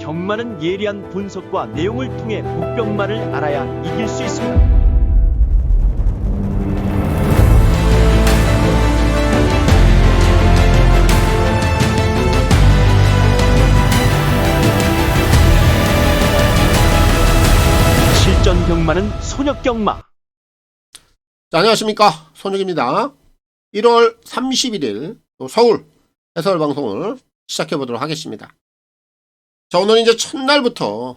경마는 예리한 분석과 내용을 통해 복병마를 알아야 이길 수 있습니다. 실전 경마는 손역 경마. 자, 안녕하십니까, 손익입니다. 1월 31일 서울 해설 방송을 시작해 보도록 하겠습니다. 자, 오늘 이제 첫날부터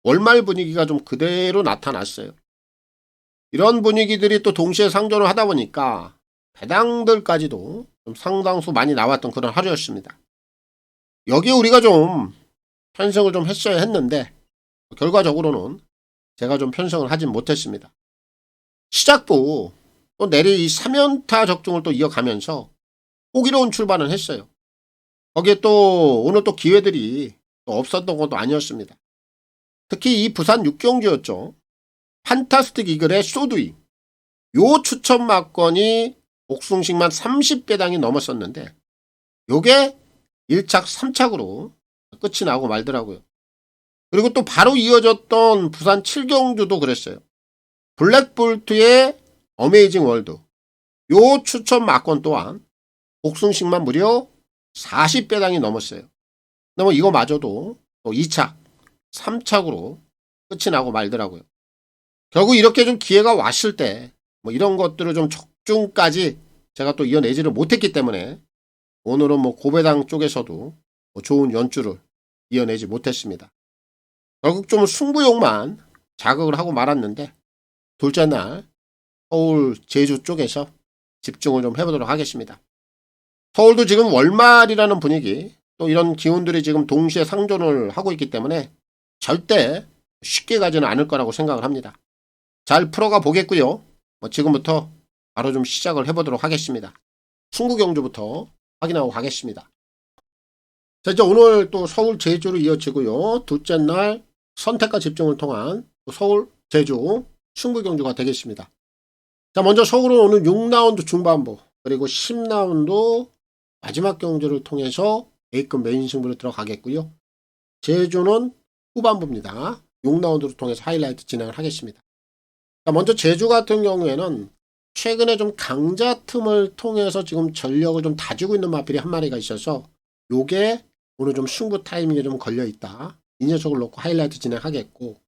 월말 분위기가 좀 그대로 나타났어요. 이런 분위기들이 또 동시에 상존을 하다 보니까 배당들까지도 좀 상당수 많이 나왔던 그런 하루였습니다. 여기에 우리가 좀 편성을 좀 했어야 했는데 결과적으로는 제가 좀 편성을 하진 못했습니다. 시작부 또 내리 이 3연타 적중을 또 이어가면서 호기로운 출발을 했어요. 거기에 또 오늘 또 기회들이 또 없었던 것도 아니었습니다. 특히 이 부산 육경주였죠. 판타스틱 이글의 소두이. 요 추천 막건이 옥숭식만 30배당이 넘었었는데 요게 1착 3착으로 끝이 나고 말더라고요. 그리고 또 바로 이어졌던 부산 7경주도 그랬어요. 블랙볼트의 어메이징 월드. 요 추천 막건 또한 옥숭식만 무려 40배당이 넘었어요. 근데 뭐 이거마저도 또 2착, 3착으로 끝이 나고 말더라고요. 결국 이렇게 좀 기회가 왔을 때 뭐 이런 것들을 좀 적중까지 제가 또 이어내지를 못했기 때문에 오늘은 뭐 고배당 쪽에서도 뭐 좋은 연주를 이어내지 못했습니다. 결국 좀 승부욕만 자극을 하고 말았는데 둘째 날 서울 제주 쪽에서 집중을 좀 해보도록 하겠습니다. 서울도 지금 월말이라는 분위기 또 이런 기운들이 지금 동시에 상존을 하고 있기 때문에 절대 쉽게 가지는 않을 거라고 생각을 합니다. 잘 풀어가 보겠고요. 뭐 지금부터 바로 좀 시작을 해보도록 하겠습니다. 승구 경주부터 확인하고 가겠습니다. 자, 이제 오늘 또 서울 제주로 이어지고요. 둘째 날 선택과 집중을 통한 서울 제주 승부 경주가 되겠습니다. 자, 먼저 서울은 오늘 6라운드 중반부 그리고 10라운드 마지막 경주를 통해서 A급 메인 승부로 들어가겠고요. 제주는 후반부입니다. 6라운드를 통해서 하이라이트 진행을 하겠습니다. 자, 먼저 제주 같은 경우에는 최근에 좀 강자 틈을 통해서 지금 전력을 좀 다지고 있는 마필이 한 마리가 있어서 요게 오늘 좀 승부 타이밍에 좀 걸려 있다. 이 녀석을 놓고 하이라이트 진행하겠고,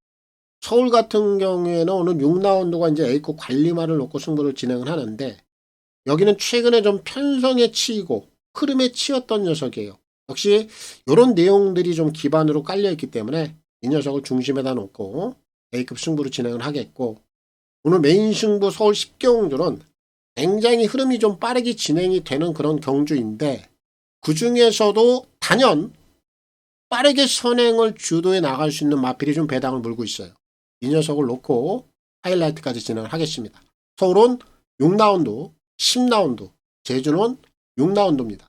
서울 같은 경우에는 오늘 6라운드가 이제 A급 관리마를 놓고 승부를 진행을 하는데 여기는 최근에 좀 편성에 치이고 흐름에 치였던 녀석이에요. 역시 이런 내용들이 좀 기반으로 깔려있기 때문에 이 녀석을 중심에다 놓고 A급 승부를 진행을 하겠고, 오늘 메인 승부 서울 10경주는 굉장히 흐름이 좀 빠르게 진행이 되는 그런 경주인데 그 중에서도 단연 빠르게 선행을 주도해 나갈 수 있는 마필이 좀 배당을 물고 있어요. 이 녀석을 놓고 하이라이트까지 진행을 하겠습니다. 서울은 6라운드, 10라운드, 제주는 6라운드입니다.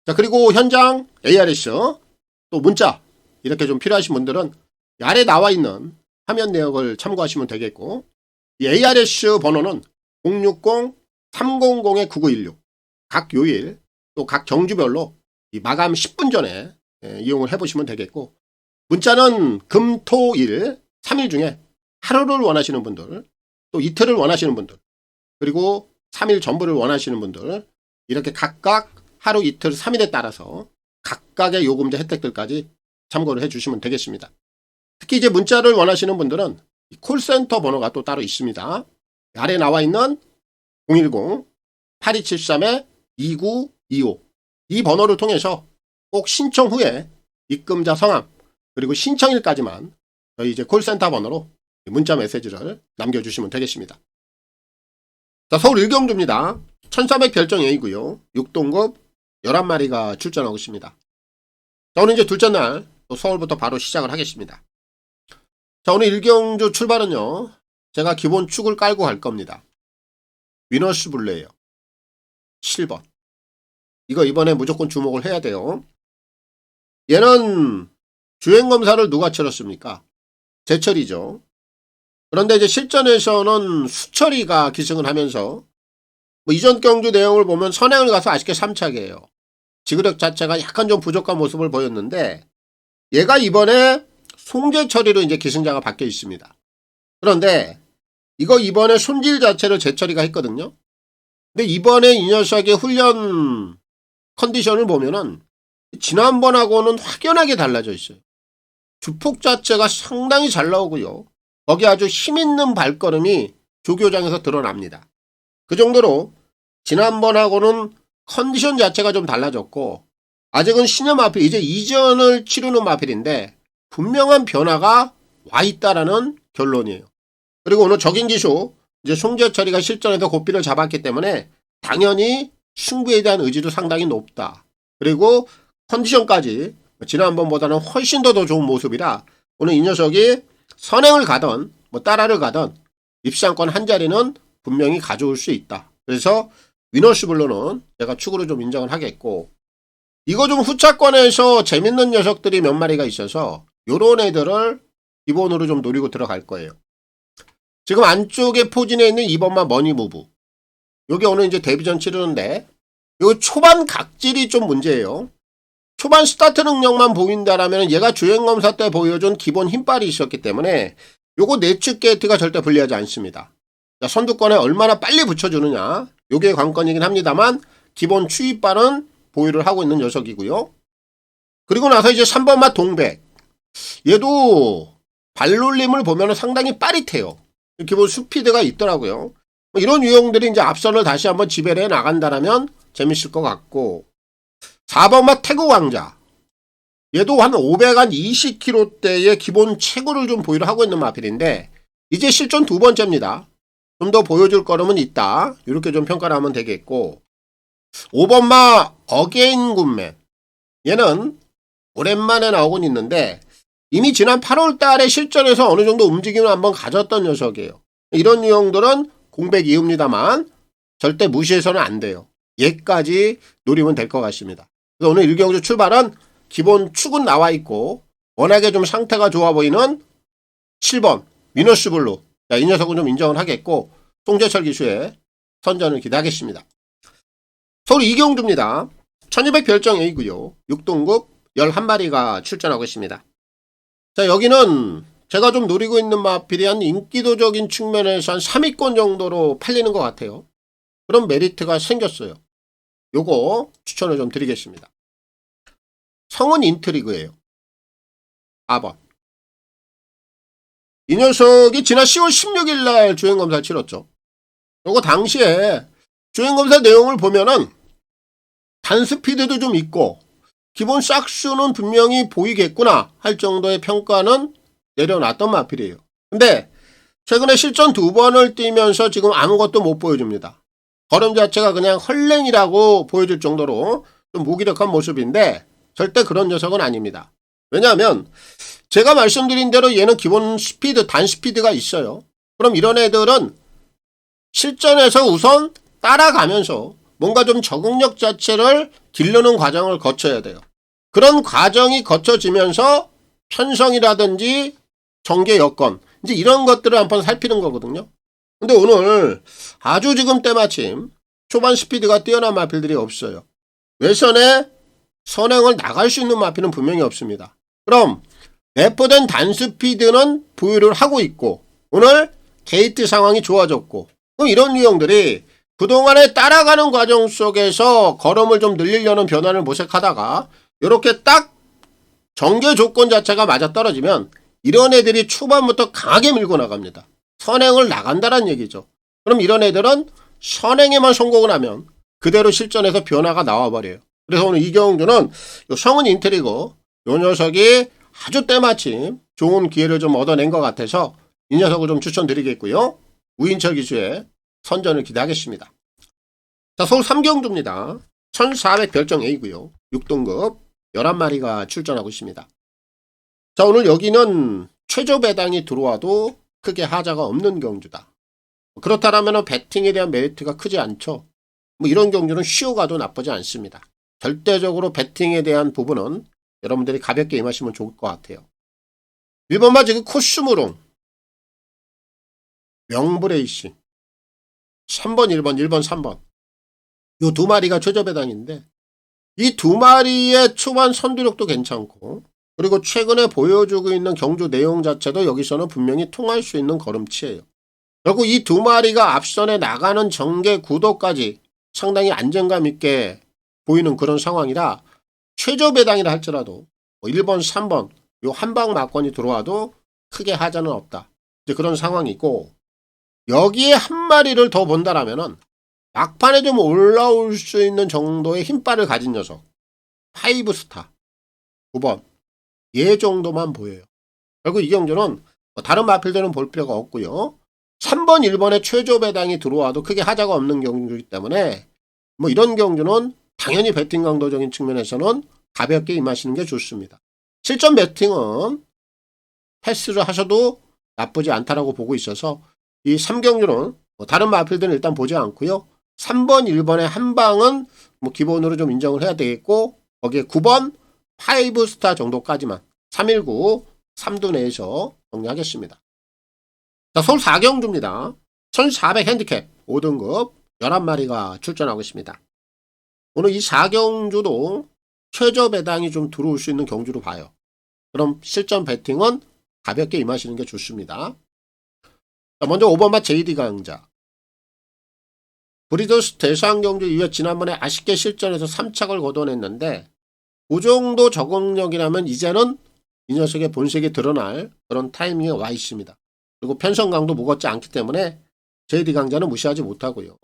자, 그리고 현장 ARS 또 문자 이렇게 좀 필요하신 분들은 아래 나와 있는 화면 내역을 참고하시면 되겠고, 이 ARS 번호는 060-300-9916 각 요일 또 각 경주별로 이 마감 10분 전에 이용을 해보시면 되겠고, 문자는 금, 토, 일 3일 중에 하루를 원하시는 분들, 또 이틀을 원하시는 분들, 그리고 3일 전부를 원하시는 분들 이렇게 각각 하루, 이틀, 3일에 따라서 각각의 요금제 혜택들까지 참고를 해주시면 되겠습니다. 특히 이제 문자를 원하시는 분들은 콜센터 번호가 또 따로 있습니다. 아래 나와 있는 010-8273-2925 이 번호를 통해서 꼭 신청 후에 입금자 성함 그리고 신청일까지만 저희 이제 콜센터 번호로 문자 메시지를 남겨주시면 되겠습니다. 자, 서울 1경주입니다. 1300 별정 A고요. 6동급 11마리가 출전하고 있습니다. 자, 오늘 이제 둘째 날 또 서울부터 바로 시작을 하겠습니다. 자, 오늘 1경주 출발은요, 제가 기본 축을 깔고 갈 겁니다. 위너스 블레예요. 7번. 이거 이번에 무조건 주목을 해야 돼요. 얘는 주행검사를 누가 치렀습니까? 제철이죠. 그런데 이제 실전에서는 수철이가 기승을 하면서 뭐 이전 경주 내용을 보면 선행을 가서 아쉽게 3착이에요. 지구력 자체가 약간 좀 부족한 모습을 보였는데 얘가 이번에 송재처리로 이제 기승자가 바뀌어 있습니다. 그런데 이거 이번에 손질 자체를 재처리가 했거든요. 근데 이번에 이 녀석의 훈련 컨디션을 보면은 지난번하고는 확연하게 달라져 있어요. 주폭 자체가 상당히 잘 나오고요. 거기 아주 힘있는 발걸음이 조교장에서 드러납니다. 그 정도로 지난번하고는 컨디션 자체가 좀 달라졌고, 아직은 신여 마필, 이제 이전을 치르는 마필인데 분명한 변화가 와 있다라는 결론이에요. 그리고 오늘 적인 기수 이제 송재철이가 실전에서 고삐를 잡았기 때문에 당연히 승부에 대한 의지도 상당히 높다. 그리고 컨디션까지 지난번보다는 훨씬 더 좋은 모습이라 오늘 이 녀석이 선행을 가던 따라를 가던 입상권 한 자리는 분명히 가져올 수 있다. 그래서 위너시블로는 제가 축으로 좀 인정을 하겠고, 이거 좀 후차권에서 재밌는 녀석들이 몇 마리가 있어서 요런 애들을 기본으로 좀 노리고 들어갈 거예요. 지금 안쪽에 포진해 있는 2번마 머니무브, 요게 오늘 이제 데뷔전 치르는데 요 초반 각질이 좀 문제예요. 초반 스타트 능력만 보인다라면 얘가 주행검사 때 보여준 기본 힘빨이 있었기 때문에 요거 내측 게이트가 절대 불리하지 않습니다. 선두권에 얼마나 빨리 붙여주느냐, 요게 관건이긴 합니다만 기본 추입빨은 보유를 하고 있는 녀석이고요. 그리고 나서 이제 3번마 동백, 얘도 발놀림을 보면 상당히 빠릿해요. 기본 스피드가 있더라고요. 이런 유형들이 이제 앞선을 다시 한번 지배를 해 나간다라면 재밌을 것 같고, 4번마 태국 왕자, 얘도 한 520km대의 기본 체구를 좀 보유를 하고 있는 마필인데 이제 실전 두 번째입니다. 좀 더 보여줄 거름은 있다. 이렇게 좀 평가를 하면 되겠고, 5번마 어게인 굿맨, 얘는 오랜만에 나오곤 있는데 이미 지난 8월 달에 실전에서 어느 정도 움직임을 한번 가졌던 녀석이에요. 이런 유형들은 공백 이후입니다만 절대 무시해서는 안 돼요. 얘까지 노리면 될 것 같습니다. 그래서 오늘 1경주 출발은 기본 축은 나와 있고 워낙에 좀 상태가 좋아 보이는 7번 위너스블루, 이 녀석은 좀 인정을 하겠고, 송재철 기수의 선전을 기대하겠습니다. 서울 2경주입니다. 1200 별정 A고요. 6등급 11마리가 출전하고 있습니다. 자, 여기는 제가 좀 노리고 있는 마필이 한 인기도적인 측면에서 한 3위권 정도로 팔리는 것 같아요. 그런 메리트가 생겼어요. 요거 추천을 좀 드리겠습니다. 성은 인트리그예요. 4번. 이 녀석이 지난 10월 16일 날 주행검사를 치렀죠. 요거 당시에 주행검사 내용을 보면은 단스피드도 좀 있고 기본 싹수는 분명히 보이겠구나 할 정도의 평가는 내려놨던 마필이에요. 근데 최근에 실전 2번을 뛰면서 지금 아무것도 못 보여줍니다. 걸음 자체가 그냥 헐랭이라고 보여줄 정도로 좀 무기력한 모습인데 절대 그런 녀석은 아닙니다. 왜냐하면 제가 말씀드린 대로 얘는 기본 스피드, 단스피드가 있어요. 그럼 이런 애들은 실전에서 우선 따라가면서 뭔가 좀 적응력 자체를 기르는 과정을 거쳐야 돼요. 그런 과정이 거쳐지면서 편성이라든지 전개 여건, 이제 이런 것들을 한번 살피는 거거든요. 근데 오늘 아주 지금 때마침 초반 스피드가 뛰어난 마필들이 없어요. 외선에 선행을 나갈 수 있는 마필은 분명히 없습니다. 그럼 내포된 단스피드는 보유를 하고 있고 오늘 게이트 상황이 좋아졌고, 그럼 이런 유형들이 그동안에 따라가는 과정 속에서 걸음을 좀 늘리려는 변화를 모색하다가 이렇게 딱 전개 조건 자체가 맞아떨어지면 이런 애들이 초반부터 강하게 밀고 나갑니다. 선행을 나간다는 얘기죠. 그럼 이런 애들은 선행에만 성공을 하면 그대로 실전에서 변화가 나와버려요. 그래서 오늘 이경주는 성은 인트리거, 요 녀석이 아주 때마침 좋은 기회를 좀 얻어낸 것 같아서 이 녀석을 좀 추천드리겠고요. 우인철 기수의 선전을 기대하겠습니다. 자, 서울 3경주입니다. 1400 별정 A고요. 6등급 11마리가 출전하고 있습니다. 자, 오늘 여기는 최저 배당이 들어와도 크게 하자가 없는 경주다. 그렇다면 배팅에 대한 메리트가 크지 않죠. 이런 경주는 쉬어가도 나쁘지 않습니다. 절대적으로 배팅에 대한 부분은 여러분들이 가볍게 임하시면 좋을 것 같아요. 1번마 지금 코스무롱, 명브레이싱, 3번 1번 1번 3번 요 두 마리가 최저 배당인데 이 두 마리의 초반 선두력도 괜찮고 그리고 최근에 보여주고 있는 경주 내용 자체도 여기서는 분명히 통할 수 있는 걸음치예요. 결국 이 두 마리가 앞선에 나가는 전개 구도까지 상당히 안정감 있게 보이는 그런 상황이라 최저 배당이라 할지라도 1번, 3번 요 한방 막건이 들어와도 크게 하자는 없다. 이제 그런 상황이고, 여기에 한 마리를 더 본다라면은 막판에 좀 올라올 수 있는 정도의 힘발을 가진 녀석 5스타 9번 얘 정도만 보여요. 결국 이 경주는 다른 마필들은 볼 필요가 없고요. 3번, 1번에 최저 배당이 들어와도 크게 하자가 없는 경주이기 때문에 이런 경주는 당연히 배팅 강도적인 측면에서는 가볍게 임하시는 게 좋습니다. 실전 배팅은 패스를 하셔도 나쁘지 않다라고 보고 있어서 이 3경주는 다른 마필들은 일단 보지 않고요. 3번, 1번의 한 방은 기본으로 좀 인정을 해야 되겠고, 거기에 9번 5스타 정도까지만 319 3두 내에서 정리하겠습니다. 자, 서울 4경주입니다. 1400 핸디캡 5등급 11마리가 출전하고 있습니다. 오늘 이 4경주도 최저 배당이 좀 들어올 수 있는 경주로 봐요. 그럼 실전 배팅은 가볍게 임하시는 게 좋습니다. 자, 먼저 5번마 JD 강자. 브리더스 대상 경주 이후에 지난번에 아쉽게 실전에서 3착을 거둬냈는데, 그 정도 적응력이라면 이제는 이 녀석의 본색이 드러날 그런 타이밍에 와 있습니다. 그리고 편성강도 무겁지 않기 때문에 JD 강자는 무시하지 못하고요.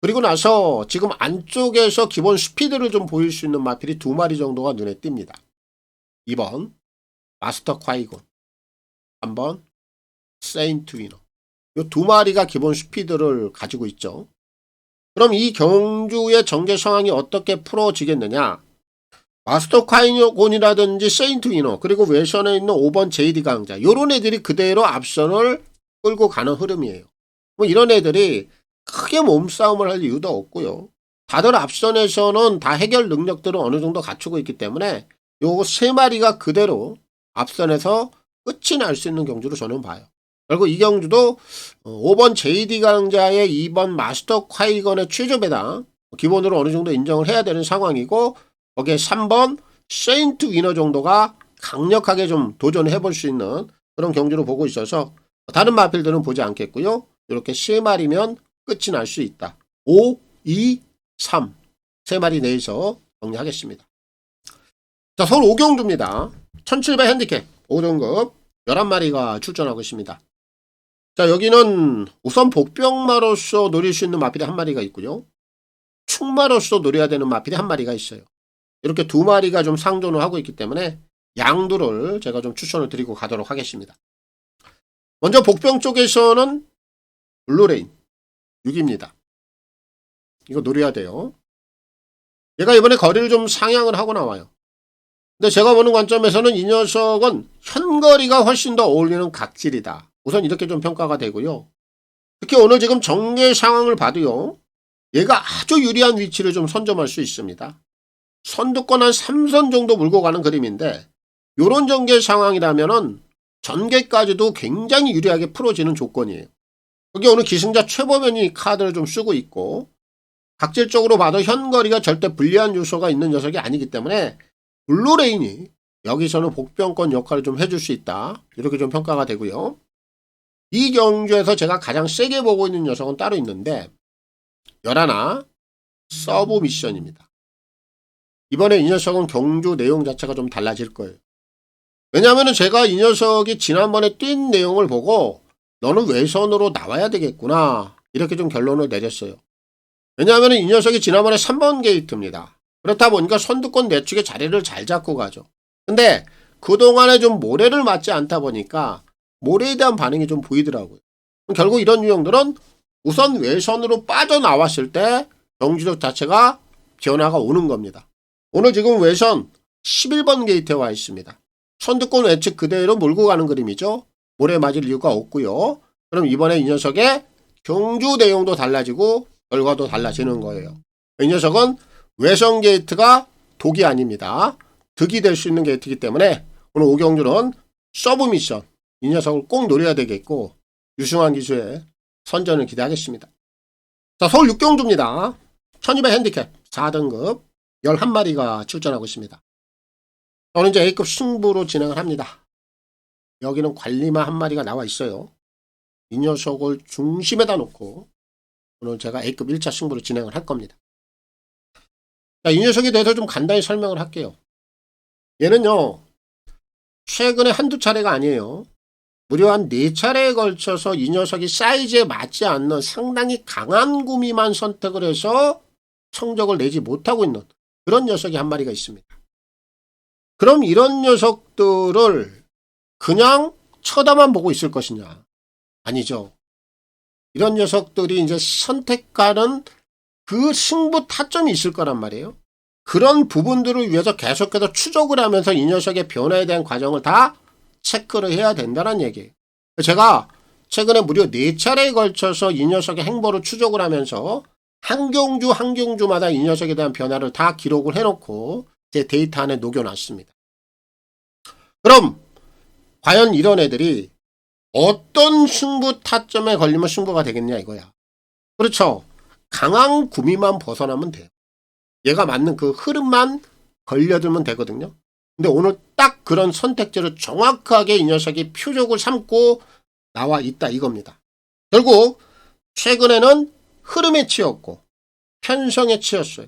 그리고 나서 지금 안쪽에서 기본 스피드를 좀 보일 수 있는 마필이 2마리 정도가 눈에 띕니다. 2번 마스터 콰이곤, 3번 세인트 위너. 이 2마리가 기본 스피드를 가지고 있죠. 그럼 이 경주의 전개 상황이 어떻게 풀어지겠느냐? 마스터 콰이곤이라든지 세인트 위너, 그리고 외선에 있는 5번 JD 강자, 요런 애들이 그대로 앞선을 끌고 가는 흐름이에요. 이런 애들이 크게 몸싸움을 할 이유도 없고요. 다들 앞선에서는 다 해결 능력들은 어느 정도 갖추고 있기 때문에 요 3마리가 그대로 앞선에서 끝이 날 수 있는 경주로 저는 봐요. 그리고 이 경주도 5번 JD 강자의 2번 마스터 콰이건의 최저 배당 기본으로 어느 정도 인정을 해야 되는 상황이고, 거기에 3번 세인트 위너 정도가 강력하게 좀 도전해 볼 수 있는 그런 경주로 보고 있어서 다른 마필들은 보지 않겠고요. 이렇게 3마리면 끝이 날 수 있다. 5, 2, 3 3마리 내에서 정리하겠습니다. 자, 서울 5경주입니다. 1700 핸디캡 5등급 11마리가 출전하고 있습니다. 자, 여기는 우선 복병마로서 노릴 수 있는 마필이 한 마리가 있고요. 축마로서 노려야 되는 마필이 한 마리가 있어요. 이렇게 2마리가 좀 상존을 하고 있기 때문에 양두를 제가 좀 추천을 드리고 가도록 하겠습니다. 먼저 복병 쪽에서는 블루레인 6입니다. 이거 노려야 돼요. 얘가 이번에 거리를 좀 상향을 하고 나와요. 근데 제가 보는 관점에서는 이 녀석은 현거리가 훨씬 더 어울리는 각질이다. 우선 이렇게 좀 평가가 되고요. 특히 오늘 지금 전개 상황을 봐도요. 얘가 아주 유리한 위치를 좀 선점할 수 있습니다. 선두권 한 3선 정도 물고 가는 그림인데, 요런 전개 상황이라면은 전개까지도 굉장히 유리하게 풀어지는 조건이에요. 여기 오늘 기승자 최보면이 카드를 좀 쓰고 있고, 각질적으로 봐도 현거리가 절대 불리한 요소가 있는 녀석이 아니기 때문에 블루레인이 여기서는 복병권 역할을 좀 해줄 수 있다. 이렇게 좀 평가가 되고요. 이 경주에서 제가 가장 세게 보고 있는 녀석은 따로 있는데 11 서브 미션입니다. 이번에 이 녀석은 경주 내용 자체가 좀 달라질 거예요. 왜냐하면 제가 이 녀석이 지난번에 뛴 내용을 보고 너는 외선으로 나와야 되겠구나 이렇게 좀 결론을 내렸어요. 왜냐하면 이 녀석이 지난번에 3번 게이트입니다. 그렇다 보니까 선두권 내축에 자리를 잘 잡고 가죠. 근데 그동안에 좀 모래를 맞지 않다 보니까 모래에 대한 반응이 좀 보이더라고요. 결국 이런 유형들은 우선 외선으로 빠져나왔을 때 경주력 자체가 변화가 오는 겁니다. 오늘 지금 외선 11번 게이트에 와 있습니다. 선두권 외측 그대로 몰고 가는 그림이죠. 모래 맞을 이유가 없고요. 그럼 이번에 이 녀석의 경주 내용도 달라지고 결과도 달라지는 거예요. 이 녀석은 외선 게이트가 독이 아닙니다. 득이 될 수 있는 게이트이기 때문에 오늘 5경주는 서브 미션 이 녀석을 꼭 노려야 되겠고 유승환 기수의 선전을 기대하겠습니다. 자, 서울 6경주입니다. 1200 핸디캡 4등급 11마리가 출전하고 있습니다. 저는 이제 A급 승부로 진행을 합니다. 여기는 관리마 한 마리가 나와 있어요. 이 녀석을 중심에다 놓고 오늘 제가 A급 1차 승부로 진행을 할 겁니다. 자, 이 녀석에 대해서 좀 간단히 설명을 할게요. 얘는요, 최근에 한두 차례가 아니에요. 무려 한 4차례에 걸쳐서 이 녀석이 사이즈에 맞지 않는 상당히 강한 구미만 선택을 해서 성적을 내지 못하고 있는 그런 녀석이 한 마리가 있습니다. 그럼 이런 녀석들을 그냥 쳐다만 보고 있을 것이냐? 아니죠. 이런 녀석들이 이제 선택하는 그 승부 타점이 있을 거란 말이에요. 그런 부분들을 위해서 계속해서 추적을 하면서 이 녀석의 변화에 대한 과정을 다 체크를 해야 된다는 얘기예요. 제가 최근에 무려 4차례에 걸쳐서 이 녀석의 행보를 추적을 하면서 한 경주마다 이 녀석에 대한 변화를 다 기록을 해놓고 제 데이터 안에 녹여놨습니다. 그럼 과연 이런 애들이 어떤 승부 타점에 걸리면 승부가 되겠냐 이거야. 그렇죠. 강한 구미만 벗어나면 돼요. 얘가 맞는 그 흐름만 걸려들면 되거든요. 근데 오늘 딱 그런 선택지를 정확하게 이 녀석이 표적을 삼고 나와 있다 이겁니다. 결국 최근에는 흐름에 치였고 편성에 치였어요.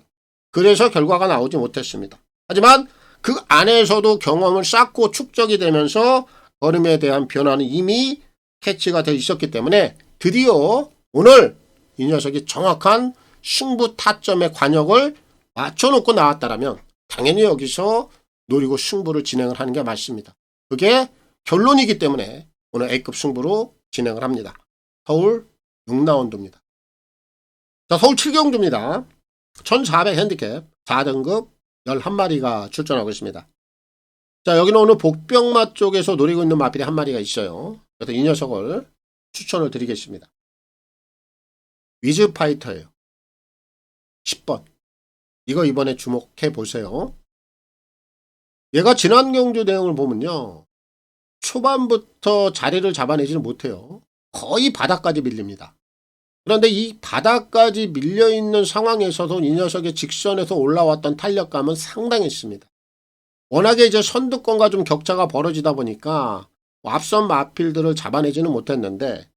그래서 결과가 나오지 못했습니다. 하지만 그 안에서도 경험을 쌓고 축적이 되면서 걸음에 대한 변화는 이미 캐치가 되어 있었기 때문에 드디어 오늘 이 녀석이 정확한 승부 타점의 관역을 맞춰놓고 나왔다라면 당연히 여기서 노리고 승부를 진행을 하는 게 맞습니다. 그게 결론이기 때문에 오늘 A급 승부로 진행을 합니다. 서울 6라운드입니다. 자, 서울 7경주입니다. 1400 핸디캡 4등급 11마리가 출전하고 있습니다. 자, 여기는 오늘 복병마 쪽에서 노리고 있는 마필이 한 마리가 있어요. 그래서 이 녀석을 추천을 드리겠습니다. 위즈파이터예요. 10번. 이거 이번에 주목해 보세요. 얘가 지난 경주 내용을 보면요. 초반부터 자리를 잡아내지는 못해요. 거의 바닥까지 밀립니다. 그런데 이 바닥까지 밀려있는 상황에서도 이 녀석의 직선에서 올라왔던 탄력감은 상당했습니다. 워낙에 이제 선두권과 좀 격차가 벌어지다 보니까 앞선 마필들을 잡아내지는 못했는데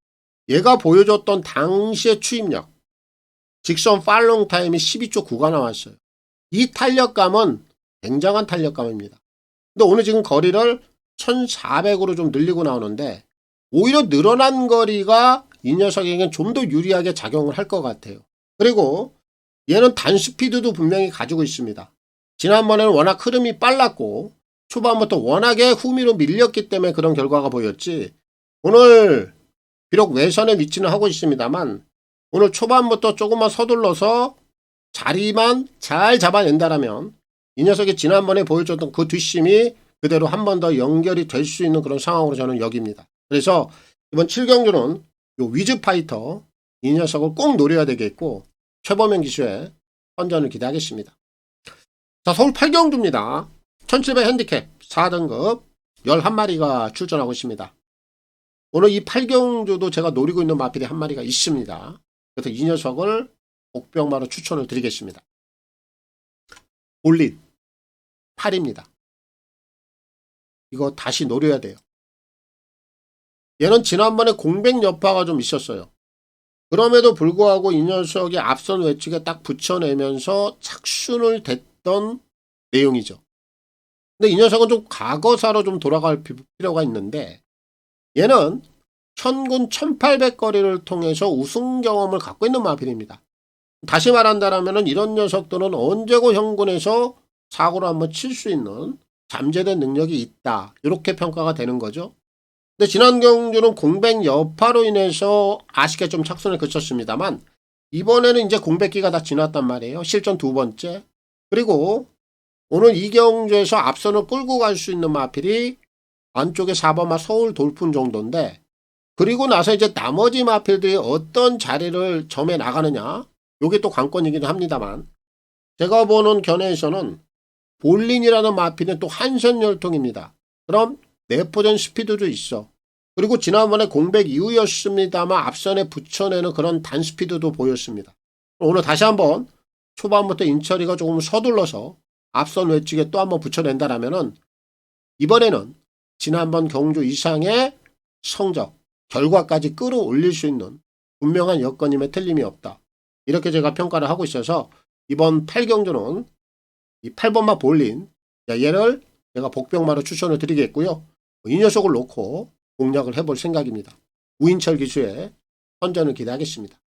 얘가 보여줬던 당시의 추임력, 직선 팔롱 타임이 12초 9가 나왔어요. 이 탄력감은 굉장한 탄력감입니다. 근데 오늘 지금 거리를 1400으로 좀 늘리고 나오는데 오히려 늘어난 거리가 이 녀석에겐 좀 더 유리하게 작용을 할 것 같아요. 그리고 얘는 단스피드도 분명히 가지고 있습니다. 지난번에는 워낙 흐름이 빨랐고 초반부터 워낙에 후미로 밀렸기 때문에 그런 결과가 보였지 오늘 비록 외선에 위치는 하고 있습니다만 오늘 초반부터 조금만 서둘러서 자리만 잘 잡아낸다라면 이 녀석이 지난번에 보여줬던 그 뒷심이 그대로 한 번 더 연결이 될 수 있는 그런 상황으로 저는 여깁니다. 그래서 이번 7경주는 요 위즈파이터 이 녀석을 꼭 노려야 되겠고 최범현 기수의 선전을 기대하겠습니다. 자, 서울 8경주입니다. 1700 핸디캡 4등급 11마리가 출전하고 있습니다. 오늘 이 8경주도 제가 노리고 있는 마필이 한 마리가 있습니다. 그래서 이 녀석을 복병마로 추천을 드리겠습니다. 올린 8입니다. 이거 다시 노려야 돼요. 얘는 지난번에 공백 여파가 좀 있었어요. 그럼에도 불구하고 이 녀석이 앞선 외측에 딱 붙여내면서 착순을 댔던 내용이죠. 근데 이 녀석은 좀 과거사로 좀 돌아갈 필요가 있는데 얘는 현군 1800거리를 통해서 우승 경험을 갖고 있는 마필입니다. 다시 말한다면 이런 녀석들은 언제고 현군에서 사고를 한번 칠 수 있는 잠재된 능력이 있다. 이렇게 평가가 되는 거죠. 근데 지난 경주는 공백 여파로 인해서 아쉽게 좀 착순을 그쳤습니다만 이번에는 이제 공백기가 다 지났단 말이에요. 실전 2번째. 그리고 오늘 이 경주에서 앞선을 끌고 갈 수 있는 마필이 안쪽에 4번마 서울 돌풍 정도인데 그리고 나서 이제 나머지 마필들이 어떤 자리를 점해 나가느냐 요게 또 관건이기도 합니다만 제가 보는 견해에서는 볼린이라는 마필은 또 한선열통입니다. 그럼 내포된 스피드도 있어. 그리고 지난번에 공백 이후였습니다만 앞선에 붙여내는 그런 단스피드도 보였습니다. 오늘 다시 한번 초반부터 인철이가 조금 서둘러서 앞선 외측에 또 한번 붙여낸다라면은 이번에는 지난번 경주 이상의 성적, 결과까지 끌어올릴 수 있는 분명한 여건임에 틀림이 없다. 이렇게 제가 평가를 하고 있어서 이번 8경주는 이 8번마 볼린, 얘를 제가 복병마로 추천을 드리겠고요. 이 녀석을 놓고 공략을 해볼 생각입니다. 우인철 기수의 선전을 기대하겠습니다.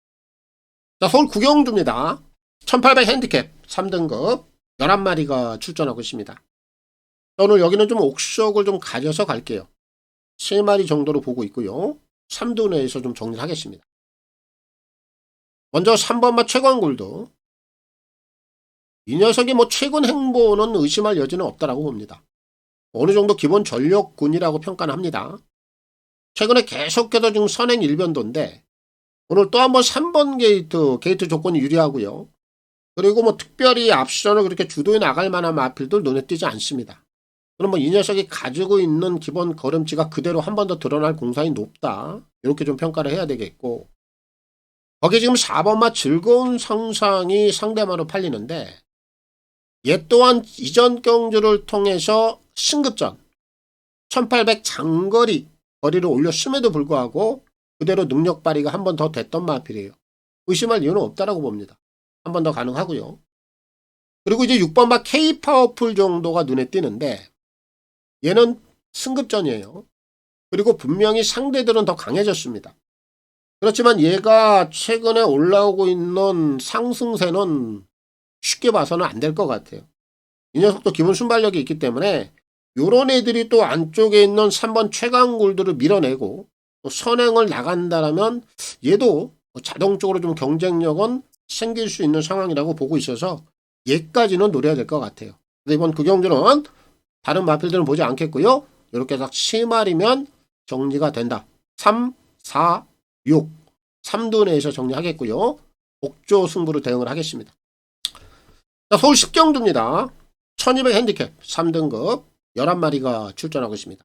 자, 서울 구경주입니다. 1800 핸디캡 3등급 11마리가 출전하고 있습니다. 오늘 여기는 좀 옥석을 좀 가져서 갈게요. 3마리 정도로 보고 있고요. 3두 내에서 좀 정리를 하겠습니다. 먼저 3번마 최광골도 이 녀석이 최근 행보는 의심할 여지는 없다라고 봅니다. 어느 정도 기본 전력군이라고 평가는 합니다. 최근에 계속해서 지금 선행 일변도인데 오늘 또 한번 3번 게이트 조건이 유리하고요. 그리고 특별히 앞선을 그렇게 주도해 나갈 만한 마필들 눈에 띄지 않습니다. 그럼 이 녀석이 가지고 있는 기본 걸음치가 그대로 한 번 더 드러날 공산이 높다. 이렇게 좀 평가를 해야 되겠고, 거기 지금 4번마 즐거운 상상이 상대마로 팔리는데 얘 또한 이전 경주를 통해서 승급전 1800 장거리 거리를 올렸음에도 불구하고 그대로 능력 발휘가 한 번 더 됐던 마필이에요. 의심할 이유는 없다라고 봅니다. 한 번 더 가능하고요. 그리고 이제 6번마 K 파워풀 정도가 눈에 띄는데 얘는 승급전이에요. 그리고 분명히 상대들은 더 강해졌습니다. 그렇지만 얘가 최근에 올라오고 있는 상승세는 쉽게 봐서는 안 될 것 같아요. 이 녀석도 기본 순발력이 있기 때문에 요런 애들이 또 안쪽에 있는 3번 최강골들을 밀어내고 또 선행을 나간다라면 얘도 자동적으로 좀 경쟁력은 생길 수 있는 상황이라고 보고 있어서 얘까지는 노려야 될 것 같아요. 근데 이번 구경주는 다른 마필들은 보지 않겠고요. 이렇게 딱 3마리면 정리가 된다. 3, 4, 6 3두 내에서 정리하겠고요. 옥조 승부로 대응을 하겠습니다. 자, 서울 10경주입니다. 1200 핸디캡 3등급 11마리가 출전하고 있습니다.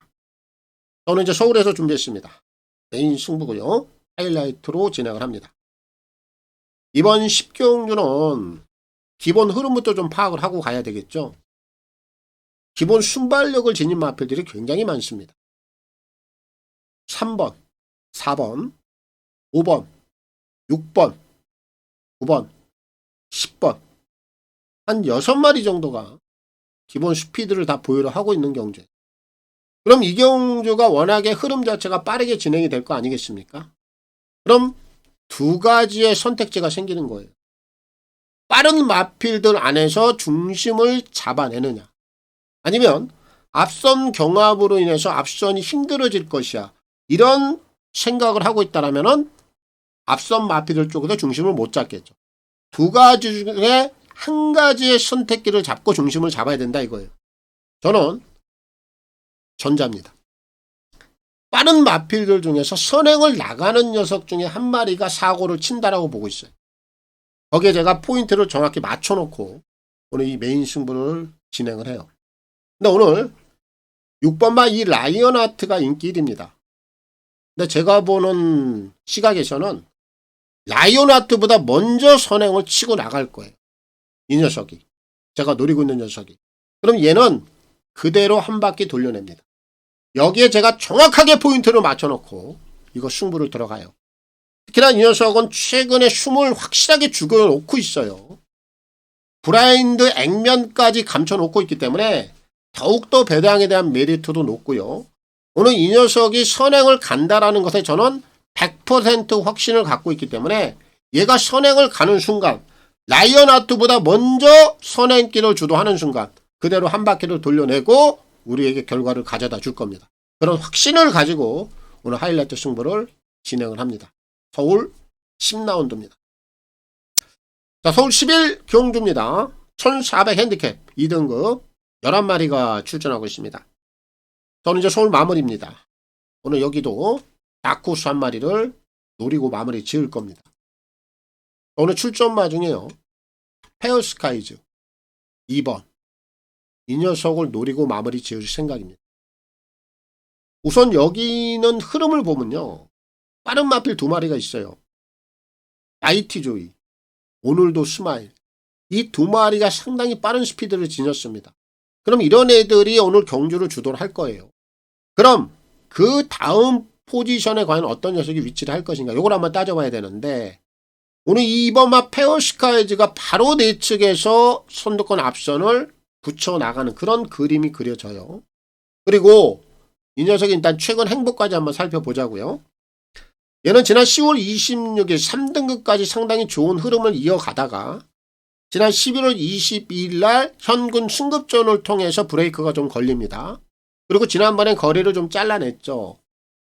저는 이제 서울에서 준비했습니다. 메인 승부고요. 하이라이트로 진행을 합니다. 이번 10경주는 기본 흐름부터 좀 파악을 하고 가야 되겠죠. 기본 순발력을 지닌 마필들이 굉장히 많습니다. 3번, 4번, 5번, 6번, 9번, 10번 한 6마리 정도가 기본 스피드를 다 보유를 하고 있는 경주. 그럼 이 경주가 워낙에 흐름 자체가 빠르게 진행이 될 거 아니겠습니까? 그럼 두 가지의 선택지가 생기는 거예요. 빠른 마필들 안에서 중심을 잡아내느냐, 아니면 앞선 경합으로 인해서 앞선이 힘들어질 것이야, 이런 생각을 하고 있다라면은 앞선 마필들 쪽에서 중심을 못 잡겠죠. 두 가지 중에 한 가지의 선택기를 잡고 중심을 잡아야 된다 이거예요. 저는 전자입니다. 빠른 마필들 중에서 선행을 나가는 녀석 중에 한 마리가 사고를 친다라고 보고 있어요. 거기에 제가 포인트를 정확히 맞춰놓고 오늘 이 메인 승부를 진행을 해요. 근데 오늘 6번마 이 라이언하트가 인기 1위입니다. 근데 제가 보는 시각에서는 라이언하트보다 먼저 선행을 치고 나갈 거예요. 이 녀석이. 제가 노리고 있는 녀석이. 그럼 얘는 그대로 한 바퀴 돌려냅니다. 여기에 제가 정확하게 포인트를 맞춰놓고 이거 승부를 들어가요. 특히나 이 녀석은 최근에 숨을 확실하게 죽여놓고 있어요. 브라인드 액면까지 감춰놓고 있기 때문에 더욱더 배당에 대한 메리트도 높고요. 오늘 이 녀석이 선행을 간다라는 것에 저는 100% 확신을 갖고 있기 때문에 얘가 선행을 가는 순간 라이언하트보다 먼저 선행길을 주도하는 순간 그대로 한 바퀴를 돌려내고 우리에게 결과를 가져다 줄 겁니다. 그런 확신을 가지고 오늘 하이라이트 승부를 진행을 합니다. 서울 10라운드입니다. 자, 서울 11 경주입니다. 1400 핸디캡 2등급 11마리가 출전하고 있습니다. 저는 이제 서울 마무리입니다. 오늘 여기도 다쿠스 한 마리를 노리고 마무리 지을 겁니다. 오늘 출전마 중에요. 페어스카이즈 2번. 이 녀석을 노리고 마무리 지을 생각입니다. 우선 여기는 흐름을 보면요. 빠른 마필 2마리가 있어요. 아이티 조이, 오늘도 스마일. 이 2마리가 상당히 빠른 스피드를 지녔습니다. 그럼 이런 애들이 오늘 경주를 주도를 할 거예요. 그럼 그 다음 포지션에 과연 어떤 녀석이 위치를 할 것인가, 요걸 한번 따져봐야 되는데, 오늘 2번마 페어스카이즈가 바로 내측에서 선두권 앞선을 붙여나가는 그런 그림이 그려져요. 그리고 이 녀석이 일단 최근 행보까지 한번 살펴보자고요. 얘는 지난 10월 26일 3등급까지 상당히 좋은 흐름을 이어가다가 지난 11월 22일 날 현군 승급전을 통해서 브레이크가 좀 걸립니다. 그리고 지난번엔 거리를 좀 잘라냈죠.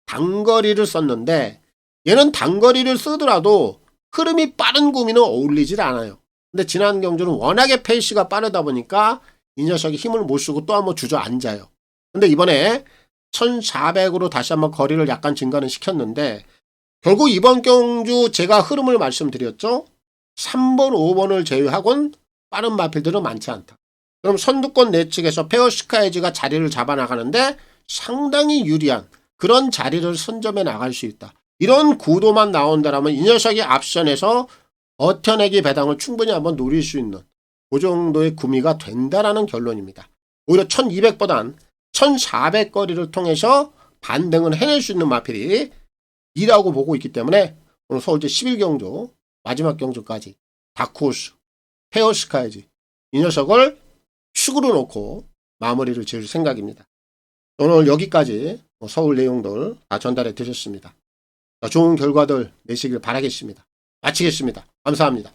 단거리를 썼는데 얘는 단거리를 쓰더라도 흐름이 빠른 구미는 어울리질 않아요. 근데 지난 경주는 워낙에 페이스가 빠르다 보니까 이 녀석이 힘을 못 쓰고 또 한번 주저앉아요. 근데 이번에 1400으로 다시 한번 거리를 약간 증가는 시켰는데, 결국 이번 경주 제가 흐름을 말씀드렸죠. 3번, 5번을 제외하고는 빠른 마필들은 많지 않다. 그럼 선두권 내측에서 페어스카이즈가 자리를 잡아나가는데 상당히 유리한 그런 자리를 선점해 나갈 수 있다. 이런 구도만 나온다면 이 녀석이 앞선에서 버텨내기 배당을 충분히 한번 노릴 수 있는 그 정도의 구미가 된다라는 결론입니다. 오히려 1200보단 1400거리를 통해서 반등을 해낼 수 있는 마필이 이라고 보고 있기 때문에 오늘 서울제 11경주 마지막 경주까지 다크호스, 페어스카이즈 이 녀석을 축으로 놓고 마무리를 지을 생각입니다. 오늘 여기까지 서울 내용들 다 전달해 드렸습니다. 좋은 결과들 내시길 바라겠습니다. 마치겠습니다. 감사합니다.